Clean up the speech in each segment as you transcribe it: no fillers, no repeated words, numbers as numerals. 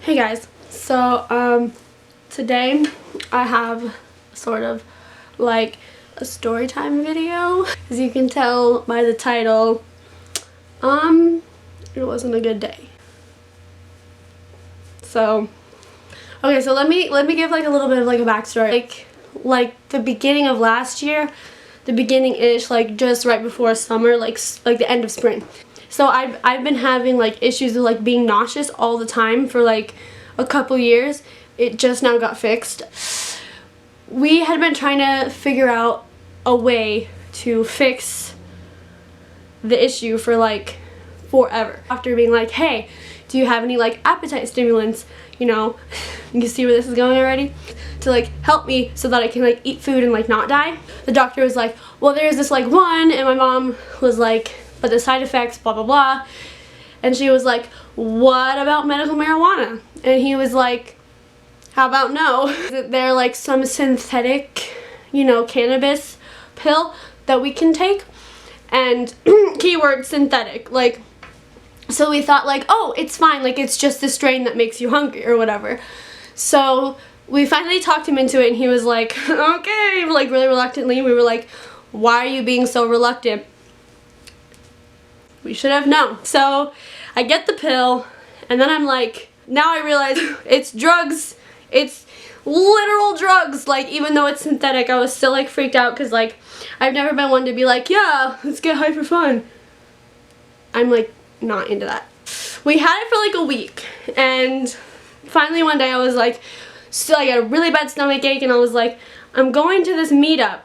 Hey guys, so today I have sort of like a story time video. As you can tell by the title, it wasn't a good day. So okay, so let me give like a little bit of like a backstory. Like the beginning of last year, the beginning-ish, like just right before summer, like the end of spring. So I've been having like issues with like being nauseous all the time for like a couple years. It just now got fixed. We had been trying to figure out a way to fix the issue for like forever. After being like, hey, do you have any like appetite stimulants, you know, you see where this is going already, to like help me so that I can like eat food and like not die. The doctor was like, well, there's this like one, and my mom was like, but the side effects, blah blah blah. And she was like, what about medical marijuana? And he was like, how about no? They're like some synthetic, you know, cannabis pill that we can take, and keyword synthetic, like, so we thought like, oh, it's fine, like it's just the strain that makes you hungry or whatever. So we finally talked him into it, and he was like, okay, like really reluctantly. We were like, why are you being so reluctant? We should have known. So I get the pill, and then I'm like, now I realize it's drugs. It's literal drugs. Like, even though it's synthetic, I was still like freaked out because like I've never been one to be like, yeah, let's get high for fun. I'm like not into that. We had it for like a week, and finally one day I was like, still I got a really bad stomach ache, and I was like, I'm going to this meetup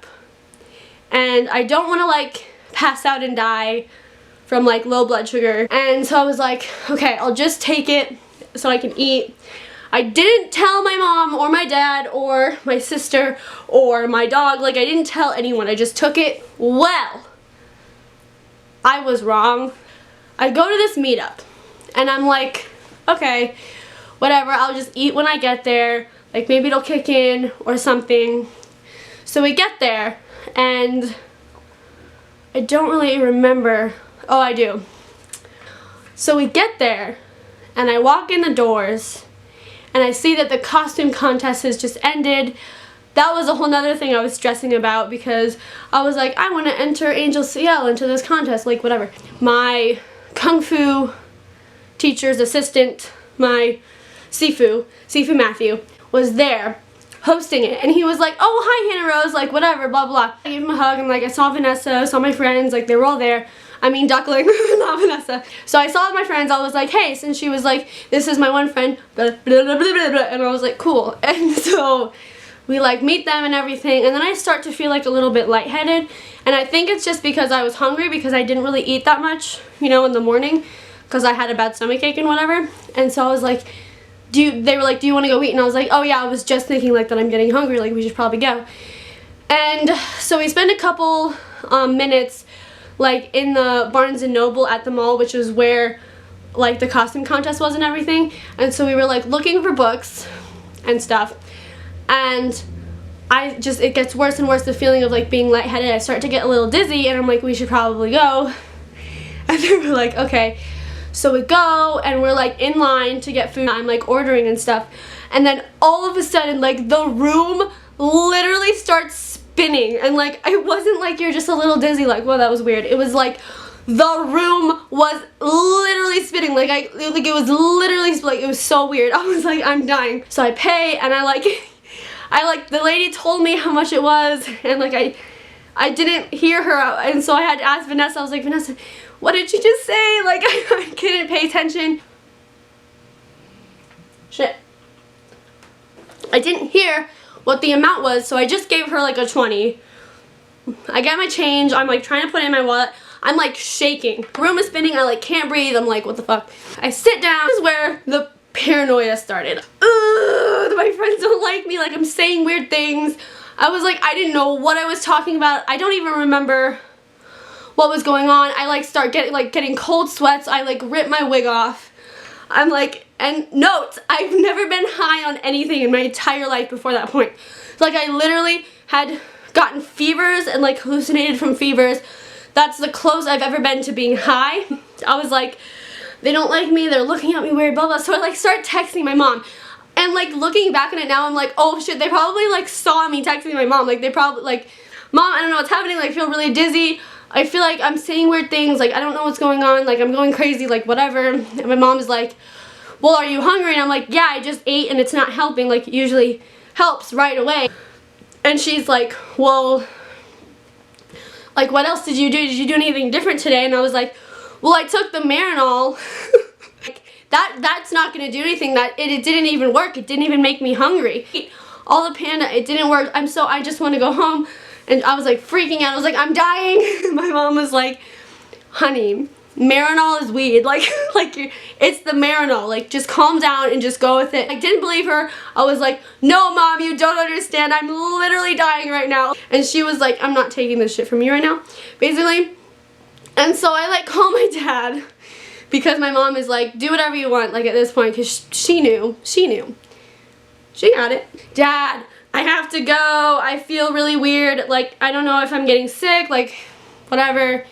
and I don't want to like pass out and die from like low blood sugar. And so I was like, okay, I'll just take it so I can eat. I didn't tell my mom or my dad or my sister or my dog. Like, I didn't tell anyone. I just took it. Well, I was wrong. I go to this meetup and I'm like, okay, whatever, I'll just eat when I get there. Like, maybe it'll kick in or something. So we get there, and I don't really remember. Oh, I do. So we get there, and I walk in the doors, and I see that the costume contest has just ended. That was a whole nother thing I was stressing about, because I was like, I want to enter Angel CL into this contest, like whatever. My Kung Fu teacher's assistant, my Sifu Matthew, was there hosting it, and he was like, oh, hi Hannah Rose, like whatever, blah blah. I gave him a hug, and like I saw Vanessa, saw my friends, like they were all there. I mean Duckling, not Vanessa. So I saw my friends, I was like, hey, since she was like, this is my one friend, blah, blah, blah, blah, blah, blah, and I was like, cool. And so we like meet them and everything, and then I start to feel like a little bit lightheaded, and I think it's just because I was hungry, because I didn't really eat that much, you know, in the morning, because I had a bad stomach ache and whatever. And so I was like, they were like, do you want to go eat? And I was like, oh yeah, I was just thinking like that I'm getting hungry, like we should probably go. And so we spent a couple minutes like in the Barnes & Noble at the mall, which is where like the costume contest was and everything. And so we were like looking for books and stuff, and it gets worse and worse, the feeling of like being lightheaded. I start to get a little dizzy, and I'm like, we should probably go. And they were like, okay. So we go, and we're like in line to get food. I'm like ordering and stuff, and then all of a sudden like the room literally starts spinning, and like it wasn't like you're just a little dizzy, like, well, that was weird. It was like the room was literally spinning, like it was literally like, it was so weird. I was like, I'm dying. So I pay, and I like the lady told me how much it was, and like I didn't hear her, and so I had to ask Vanessa. I was like, Vanessa, what did she just say? Like, I couldn't pay attention. Shit. I didn't hear what the amount was, so I just gave her like a 20. I get my change. I'm like trying to put it in my wallet. I'm like shaking. The room is spinning. I like can't breathe. I'm like, what the fuck? I sit down. This is where the paranoia started. Ugh, my friends don't like me. Like, I'm saying weird things. I was like, I didn't know what I was talking about. I don't even remember what was going on. I like start getting cold sweats. I like rip my wig off. I'm like, and note, I've never been high on anything in my entire life before that point. Like, I literally had gotten fevers and like hallucinated from fevers. That's the closest I've ever been to being high. I was like, they don't like me, they're looking at me weird, blah blah. So I like start texting my mom. And like looking back on it now, I'm like, oh shit, they probably like saw me texting my mom. Like they probably like, Mom, I don't know what's happening, like I feel really dizzy. I feel like I'm saying weird things, like I don't know what's going on, like I'm going crazy, like whatever. And my mom is like, well, are you hungry? And I'm like, yeah, I just ate and it's not helping, like it usually helps right away. And she's like, well, like what else did you do? Did you do anything different today? And I was like, well, I took the Marinol. Like that's not gonna do anything. It didn't even work. It didn't even make me hungry. All the Panda, it didn't work. I just want to go home. And I was like freaking out. I was like, I'm dying. My mom was like, honey, Marinol is weed. Like it's the Marinol. Like just calm down and just go with it. I didn't believe her. I was like, no Mom, you don't understand. I'm literally dying right now. And she was like, I'm not taking this shit from you right now, basically. And so I like call my dad because my mom is like, do whatever you want, like at this point, because she knew. She got it. Dad, I have to go. I feel really weird. Like, I don't know if I'm getting sick, like, whatever.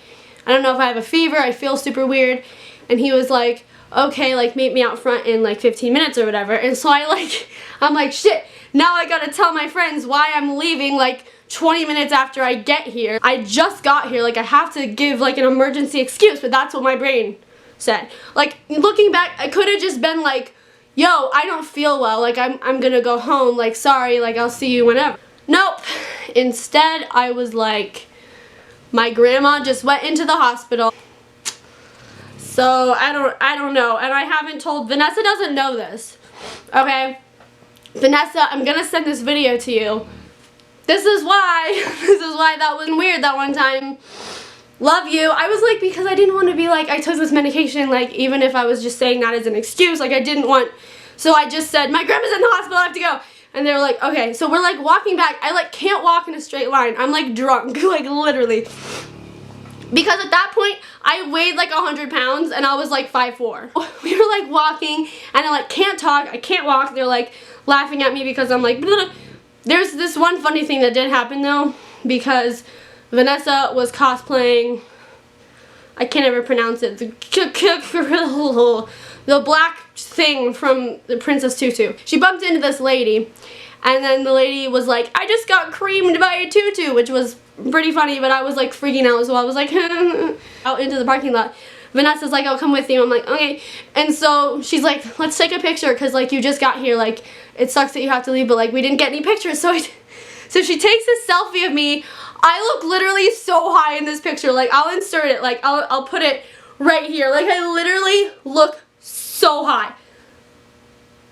I don't know if I have a fever. I feel super weird. And he was like, okay, like, meet me out front in, like, 15 minutes or whatever. And so I'm like, shit, now I gotta tell my friends why I'm leaving, like, 20 minutes after I get here. I just got here. Like, I have to give, like, an emergency excuse, but that's what my brain said. Like, looking back, I could have just been like, yo, I don't feel well, like I'm gonna go home, like sorry, like I'll see you whenever. Nope. Instead, I was like, my grandma just went into the hospital. So I don't know, and I haven't told, Vanessa doesn't know this, okay? Vanessa, I'm gonna send this video to you. This is why that was weird that one time. Love you. I was like, because I didn't want to be like, I took this medication, like, even if I was just saying that as an excuse, like, I didn't want, so I just said, my grandma's in the hospital, I have to go. And they were like, okay, so we're like walking back. I like can't walk in a straight line. I'm like drunk, like literally. Because at that point, I weighed like 100 pounds and I was like 5'4". We were like walking and I like can't talk, I can't walk. They're like laughing at me because I'm like, blah. There's this one funny thing that did happen though, because Vanessa was cosplaying, I can't ever pronounce it, the black thing from the Princess Tutu. She bumped into this lady, and then the lady was like, I just got creamed by a tutu, which was pretty funny, but I was like freaking out as well. I was like, out into the parking lot. Vanessa's like, I'll come with you. I'm like, okay. And so she's like, let's take a picture, because like you just got here, like it sucks that you have to leave, but like we didn't get any pictures. So she takes a selfie of me. I look literally so high in this picture. Like I'll insert it, like I'll put it right here. Like I literally look so high.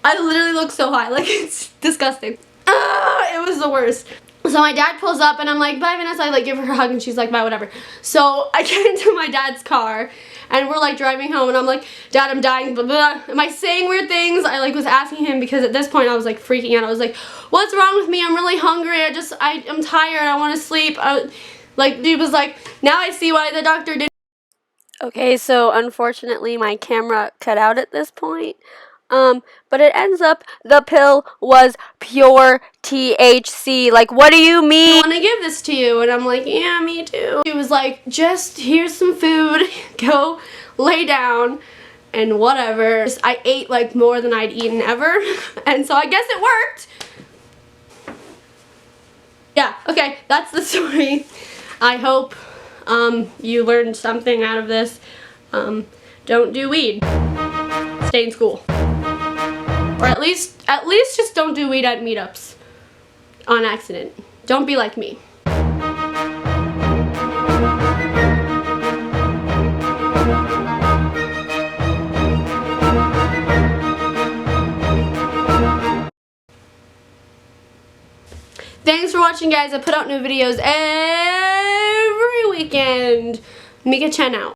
I literally look so high. Like it's disgusting. It was the worst. So my dad pulls up and I'm like, bye Vanessa. I like give her a hug and she's like, bye, whatever. So I get into my dad's car and we're like driving home and I'm like, Dad, I'm dying, blah, blah. Am I saying weird things? I like was asking him because at this point I was like freaking out. I was like, what's wrong with me? I'm really hungry. I'm tired. I want to sleep. Like he was like, now I see why the doctor didn't. Okay, so unfortunately my camera cut out at this point. But it ends up the pill was pure THC. Like, what do you mean? I want to give this to you. And I'm like, yeah, me too. She was like, just here's some food. Go lay down and whatever. I ate like more than I'd eaten ever. And so I guess it worked. Yeah, okay, that's the story. I hope you learned something out of this. Don't do weed. Stay in school. Or at least just don't do weed at meetups on accident. Don't be like me. Thanks for watching, guys. I put out new videos every weekend. Mika Chen out.